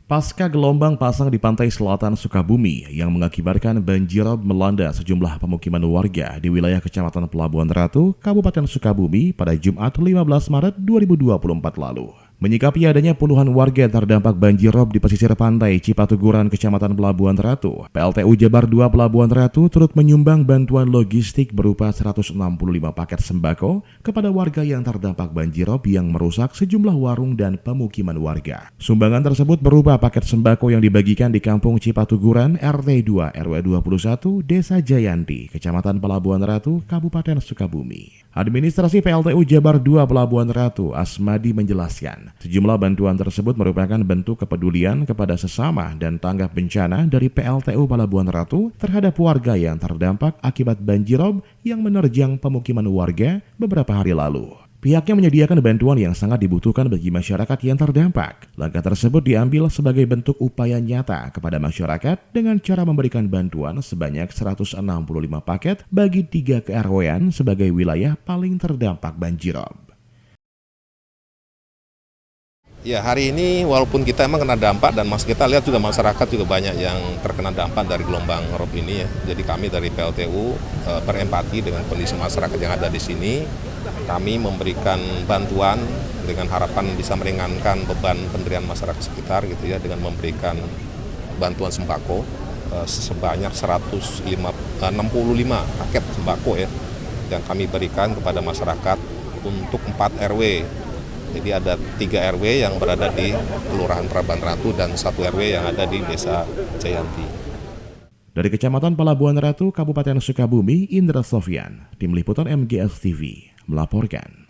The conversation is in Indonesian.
Pasca gelombang pasang di pantai selatan Sukabumi yang mengakibatkan banjirop melanda sejumlah pemukiman warga di wilayah Kecamatan Pelabuhan Ratu, Kabupaten Sukabumi pada Jumat 15 Maret 2024 lalu. Menyikapi adanya puluhan warga terdampak banjirop di pesisir pantai Cipatuguran, Kecamatan Pelabuhan Ratu, PLTU Jabar 2 Pelabuhan Ratu turut menyumbang bantuan logistik berupa 165 paket sembako kepada warga yang terdampak banjirop yang merusak sejumlah warung dan pemukiman warga. Sumbangan tersebut berupa paket sembako yang dibagikan di Kampung Cipatuguran, RT 2 RW 21, Desa Jayanti, Kecamatan Pelabuhan Ratu, Kabupaten Sukabumi. Administrasi PLTU Jabar 2 Pelabuhan Ratu, Asmadi, menjelaskan, sejumlah bantuan tersebut merupakan bentuk kepedulian kepada sesama dan tanggap bencana dari PLTU Pelabuhan Ratu terhadap warga yang terdampak akibat banjirop yang menerjang pemukiman warga beberapa hari lalu. Pihaknya menyediakan bantuan yang sangat dibutuhkan bagi masyarakat yang terdampak. Langkah tersebut diambil sebagai bentuk upaya nyata kepada masyarakat dengan cara memberikan bantuan sebanyak 165 paket bagi 3 keRW-an sebagai wilayah paling terdampak banjirop. Ya, hari ini walaupun kita emang kena dampak dan kita lihat juga masyarakat juga banyak yang terkena dampak dari gelombang rob ini ya. Jadi kami dari PLTU berempati dengan kondisi masyarakat yang ada di sini. Kami memberikan bantuan dengan harapan bisa meringankan beban penderian masyarakat sekitar gitu ya, dengan memberikan bantuan sembako sebanyak 165 paket sembako ya yang kami berikan kepada masyarakat untuk 4 RW. Jadi ada 3 RW yang berada di Kelurahan Pelabuhan Ratu dan 1 RW yang ada di Desa Jayanti. Dari Kecamatan Pelabuhan Ratu, Kabupaten Sukabumi, Indra Sofyan, Tim Liputan MGS TV melaporkan.